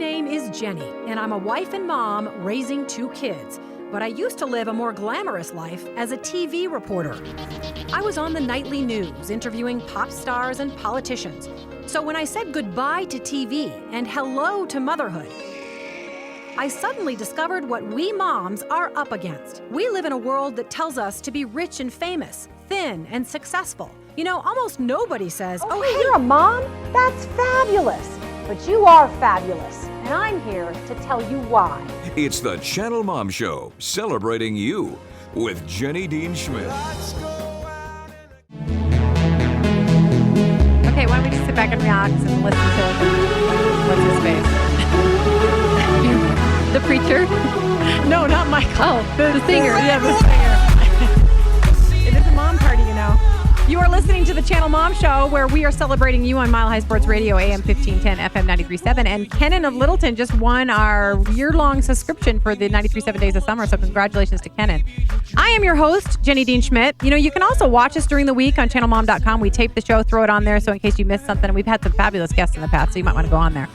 name is Jenny, and I'm a wife and mom raising 2 kids. But I used to live a more glamorous life as a TV reporter. I was on the nightly news interviewing pop stars and politicians. So when I said goodbye to TV and hello to motherhood, I suddenly discovered what we moms are up against. We live in a world that tells us to be rich and famous, thin and successful. You know, almost nobody says, oh hey, you're a mom? That's fabulous. But you are fabulous, and I'm here to tell you why. It's the Channelmom Show, celebrating you with Jenny Dean Schmidt. Okay, why don't we just sit back and relax and listen to what's his face? The preacher? No, not Michael. Oh, the singer. Yeah, the singer. It is a mom party, you know. You are listening to the Channelmom Show, where we are celebrating you on Mile High Sports Radio, AM 1510, FM 93.7. And Kenan of Littleton just won our year-long subscription for the 93.7 Days of Summer, so congratulations to Kenan. I am your host, Jenny Dean Schmidt. You know, you can also watch us during the week on channelmom.com. We tape the show, throw it on there, so in case you missed something, we've had some fabulous guests in the past, so you might want to go on there.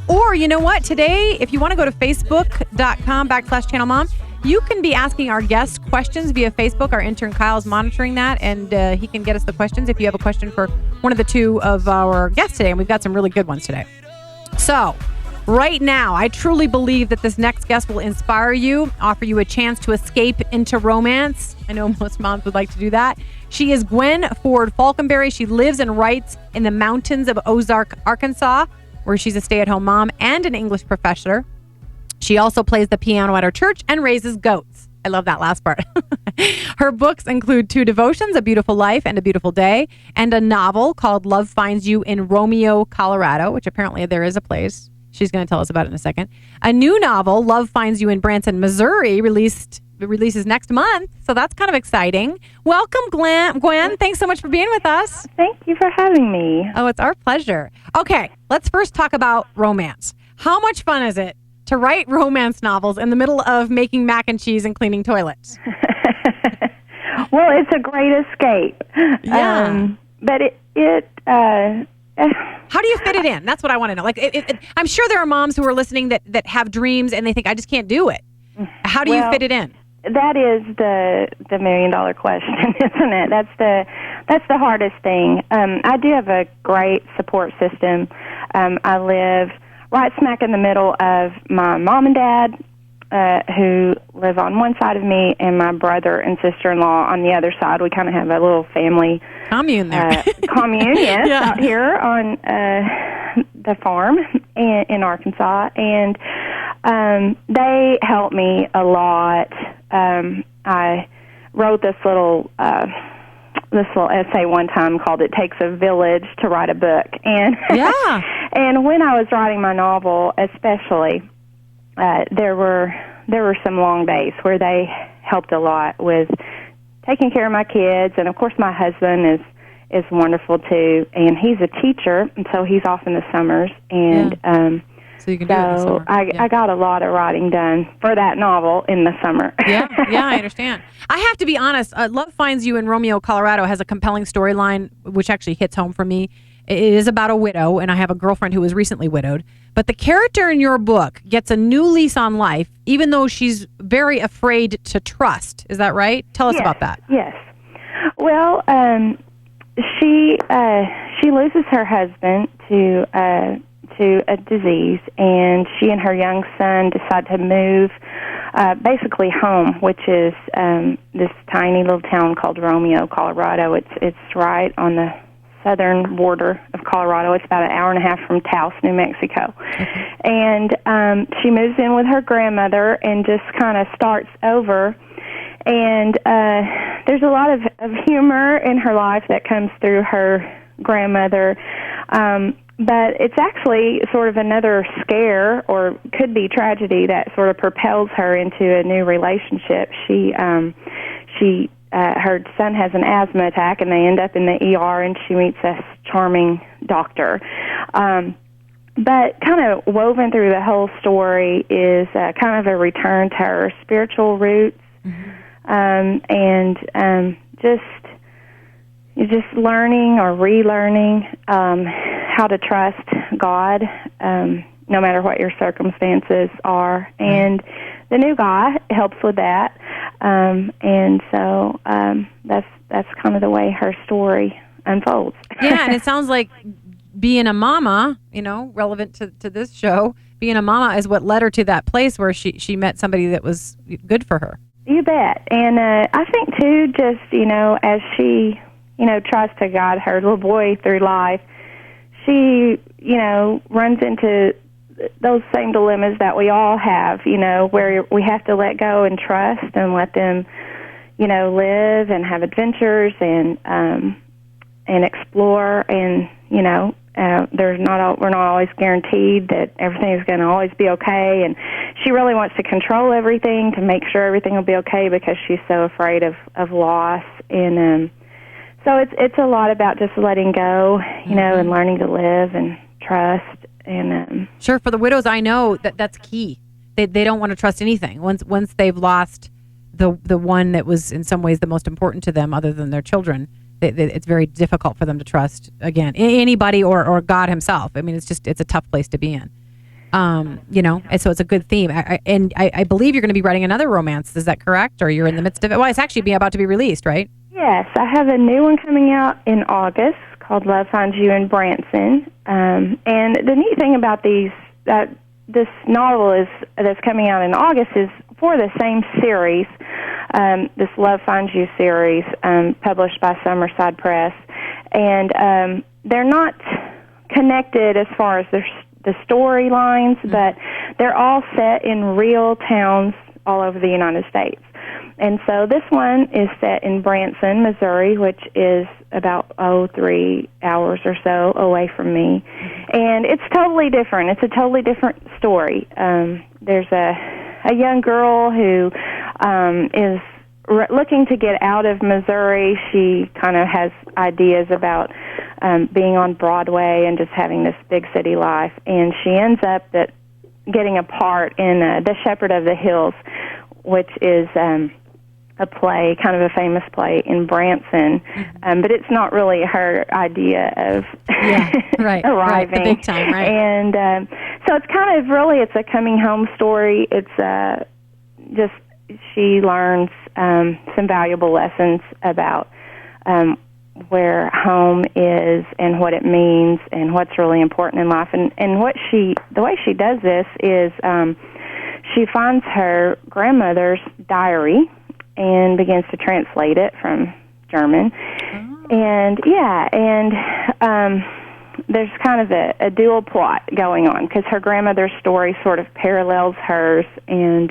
Or, you know what, today, if you want to go to facebook.com/channelmom, you can be asking our guests questions via Facebook. Our intern Kyle is monitoring that, and he can get us the questions if you have a question for one of the 2 of our guests today, and we've got some really good ones today. So, right now, I truly believe that this next guest will inspire you, offer you a chance to escape into romance. I know most moms would like to do that. She is Gwen Ford Faulkenberry. She lives and writes in the mountains of Ozark, Arkansas, where she's a stay-at-home mom and an English professor. She also plays the piano at her church and raises goats. I love that last part. Her books include 2 devotions, A Beautiful Life and A Beautiful Day, and a novel called Love Finds You in Romeo, Colorado, which apparently there is a place. She's going to tell us about it in a second. A new novel, Love Finds You in Branson, Missouri, releases next month. So that's kind of exciting. Welcome, Gwen. Thanks so much for being with us. Thank you for having me. Oh, it's our pleasure. Okay, let's first talk about romance. How much fun is it to write romance novels in the middle of making mac and cheese and cleaning toilets? Well, it's a great escape. Yeah. But how do you fit it in? That's what I want to know. Like, I'm sure there are moms who are listening that have dreams and they think, I just can't do it. How do you fit it in? That is the $1 million question, isn't it? That's the hardest thing. I do have a great support system. I live right smack in the middle of my mom and dad, who live on one side of me, and my brother and sister-in-law on the other side. We kind of have a little family commune there. Commune, yes, yeah. Out here on the farm in Arkansas, and they help me a lot. I wrote this little essay one time called "It Takes a Village to Write a Book," and yeah. And when I was writing my novel, especially, there were some long days where they helped a lot with taking care of my kids, and of course my husband is wonderful too, and he's a teacher, and so he's off in the summers, and so you can do it in the summer. I got a lot of writing done for that novel in the summer. yeah, I understand. I have to be honest, Love Finds You in Romeo, Colorado has a compelling storyline, which actually hits home for me. It is about a widow, and I have a girlfriend who was recently widowed. But the character in your book gets a new lease on life, even though she's very afraid to trust. Is that right? Tell us about that. Yes. Well, she loses her husband to a disease, and she and her young son decide to move basically home, which is this tiny little town called Romeo, Colorado. It's right on the southern border of Colorado. It's about an hour and a half from Taos, New Mexico. And she moves in with her grandmother and just kind of starts over. And there's a lot of humor in her life that comes through her grandmother. But it's actually sort of another scare, or could be tragedy, that sort of propels her into a new relationship. Her son has an asthma attack, and they end up in the ER, and she meets a charming doctor. But kind of woven through the whole story is kind of a return to her spiritual roots, and just learning or relearning how to trust God no matter what your circumstances are. And the new guy helps with that. And so that's kind of the way her story unfolds. Yeah, and it sounds like being a mama, relevant to this show, being a mama is what led her to that place where she met somebody that was good for her. You bet. And I think, too, just, as she, tries to guide her little boy through life, she, runs into those same dilemmas that we all have, where we have to let go and trust and let them, live and have adventures and explore. And, we're not always guaranteed that everything is going to always be okay. And she really wants to control everything to make sure everything will be okay because she's so afraid of loss. And so it's a lot about just letting go, and learning to live and trust. And sure, for the widows, I know that's key. They don't want to trust anything once they've lost the one that was in some ways the most important to them, other than their children. It's very difficult for them to trust again anybody or God Himself. I mean, it's a tough place to be in. And so it's a good theme. I believe you're going to be writing another romance. Is that correct? Or you're in the midst of it? Well, it's actually about to be released, right? Yes, I have a new one coming out in August called Love Finds You in Branson. And the neat thing about this novel that's coming out in August is for the same series, this Love Finds You series, published by Summerside Press. And they're not connected as far as the storylines, but they're all set in real towns all over the United States. And so this one is set in Branson, Missouri, which is about 3 hours or so away from me. And it's totally different. It's a totally different story. There's a young girl who is looking to get out of Missouri. She kind of has ideas about being on Broadway and just having this big city life. And she ends up getting a part in The Shepherd of the Hills, which is a play, kind of a famous play in Branson, but it's not really her idea of arriving. Right, the big time, right? And so it's kind of it's a coming home story. It's just she learns some valuable lessons about where home is and what it means and what's really important in life. And the way she does this is she finds her grandmother's diary and begins to translate it from German. And there's kind of a dual plot going on because her grandmother's story sort of parallels hers. And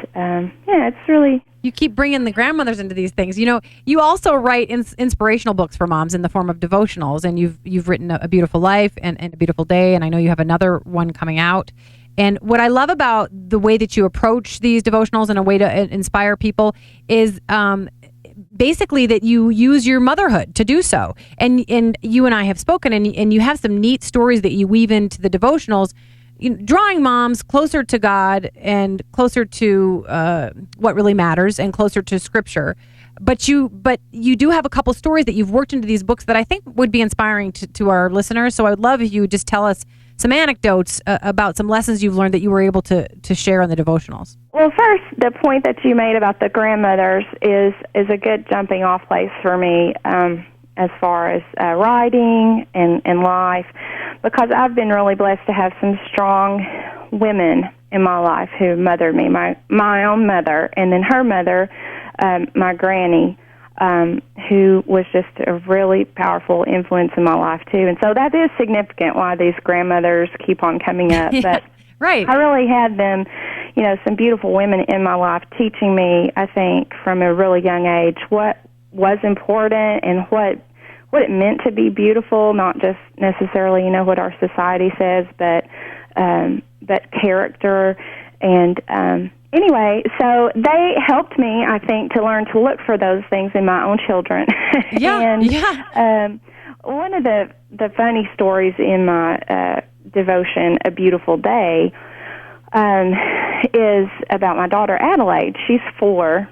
it's really... You keep bringing the grandmothers into these things. You also write inspirational books for moms in the form of devotionals, and you've written A Beautiful Life and A Beautiful Day, and I know you have another one coming out. And what I love about the way that you approach these devotionals and a way to inspire people is basically that you use your motherhood to do so. And you and I have spoken, and you have some neat stories that you weave into the devotionals, drawing moms closer to God and closer to what really matters and closer to Scripture. But you do have a couple stories that you've worked into these books that I think would be inspiring to our listeners. So I would love if you would just tell us some anecdotes about some lessons you've learned that you were able to share on the devotionals. Well, first, the point that you made about the grandmothers is a good jumping off place for me as far as writing and life, because I've been really blessed to have some strong women in my life who mothered me, my own mother, and then her mother, my granny, who was just a really powerful influence in my life, too. And so that is significant why these grandmothers keep on coming up. But right. I really had them, some beautiful women in my life teaching me, I think, from a really young age what was important and what it meant to be beautiful, not just necessarily, what our society says, but character. And anyway, so they helped me, I think, to learn to look for those things in my own children. One of the funny stories in my devotion, A Beautiful Day, is about my daughter Adelaide. She's 4.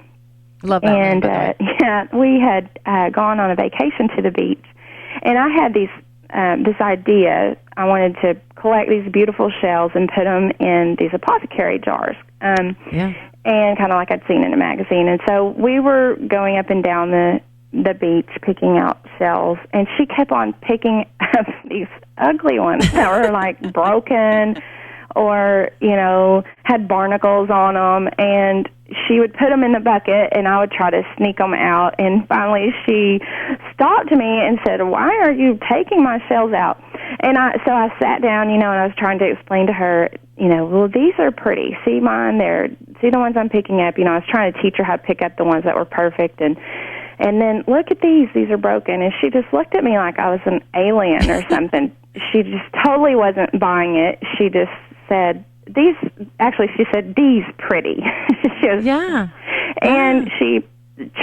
Love that. And we had gone on a vacation to the beach, and I had these this idea. I wanted to collect these beautiful shells and put them in these apothecary jars. And kind of like I'd seen in a magazine. And so we were going up and down the beach picking out shells, and she kept on picking up these ugly ones that were like broken or, had barnacles on them, and she would put them in the bucket, and I would try to sneak them out. And finally she stopped me and said, "Why are you taking my shells out?" And so I sat down, and I was trying to explain to her, well, these are pretty. See mine? See the ones I'm picking up? I was trying to teach her how to pick up the ones that were perfect. And then look at these. These are broken. And she just looked at me like I was an alien or something. She just totally wasn't buying it. She just said, she said, "These pretty." She was, and she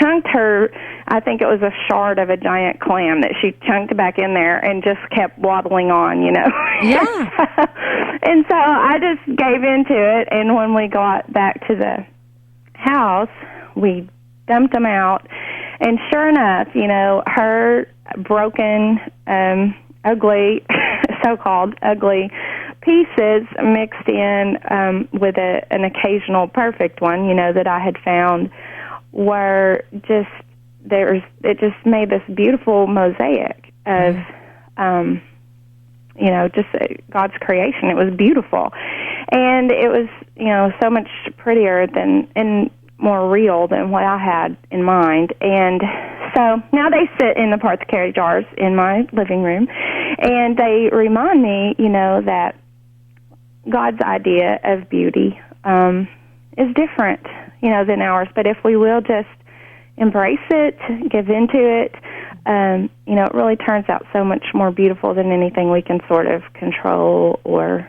chunked her, I think it was a shard of a giant clam that she chunked back in there and just kept waddling on, Yeah. And so I just gave into it, and when we got back to the house, we dumped them out, and sure enough, her broken, ugly, so-called ugly pieces mixed in with an occasional perfect one, that I had found, were just it just made this beautiful mosaic of just God's creation. It was beautiful, and it was so much prettier and more real than what I had in mind. And so now they sit in the apothecary jars in my living room, and they remind me that God's idea of beauty is different than ours, but if we will just embrace it, give into it, it really turns out so much more beautiful than anything we can sort of control or,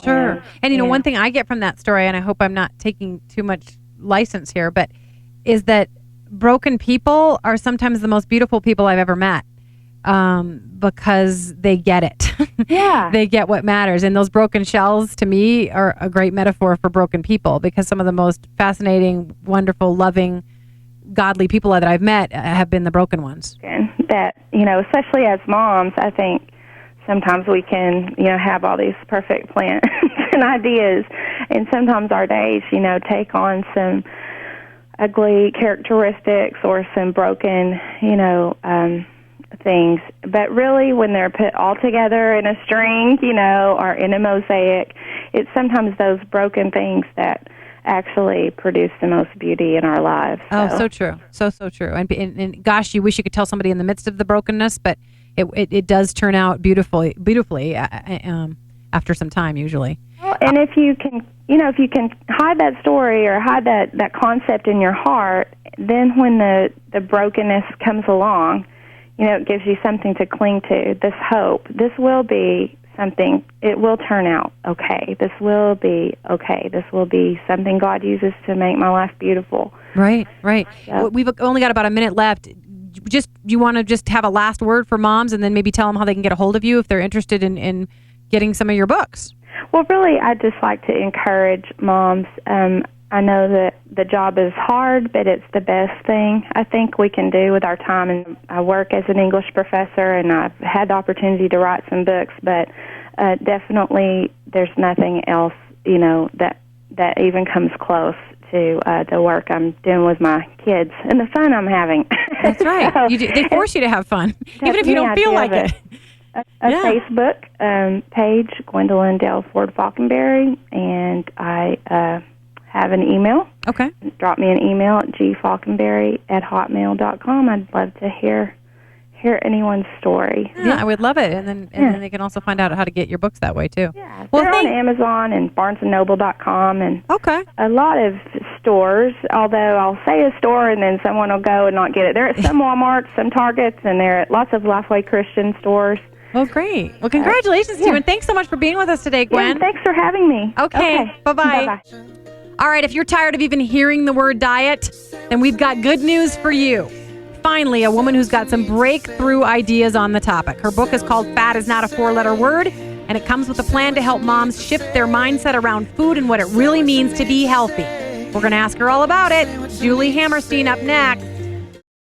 Sure. And, one thing I get from that story, and I hope I'm not taking too much license here, but is that broken people are sometimes the most beautiful people I've ever met. Because they get it. Yeah. They get what matters. And those broken shells, to me, are a great metaphor for broken people, because some of the most fascinating, wonderful, loving, godly people that I've met have been the broken ones. That, especially as moms, I think sometimes we can, have all these perfect plans and ideas, and sometimes our days, take on some ugly characteristics or some broken, things. But really, when they're put all together in a string, or in a mosaic, it's sometimes those broken things that actually produce the most beauty in our lives. Oh, so true. So true. And gosh, you wish you could tell somebody in the midst of the brokenness, but it does turn out beautifully after some time, usually. Well, and if you can, if you can hide that story or hide that concept in your heart, then when the brokenness comes along, it gives you something to cling to, this hope. This will be something, it will turn out okay. This will be okay. This will be something God uses to make my life beautiful. Right. Yep. We've only got about a minute left. You want to just have a last word for moms, and then maybe tell them how they can get a hold of you if they're interested in getting some of your books? Well, really, I'd just like to encourage moms. I know that the job is hard, but it's the best thing I think we can do with our time. And I work as an English professor, and I've had the opportunity to write some books, but definitely there's nothing else, that even comes close to the work I'm doing with my kids and the fun I'm having. That's right. So, they force you to have fun, even if you don't feel like it. A Facebook page, Gwen Ford Faulkenberry, and I have an email. Okay. Drop me an email at gfaulkenberry@hotmail.com. I'd love to hear anyone's story. Yeah, I would love it. And then they can also find out how to get your books that way, too. Yeah, they're on Amazon and barnesandnoble.com and a lot of stores, although I'll say a store and then someone will go and not get it. They're at some Walmarts, some Targets, and they're at lots of Lifeway Christian stores. Well, great. Well, congratulations to you, and thanks so much for being with us today, Gwen. Yeah, thanks for having me. Okay. Bye-bye. Bye-bye. All right, if you're tired of even hearing the word diet, then we've got good news for you. Finally, a woman who's got some breakthrough ideas on the topic. Her book is called Fat Is Not a Four-Letter Word, and it comes with a plan to help moms shift their mindset around food and what it really means to be healthy. We're going to ask her all about it. Julie Hammerstein up next.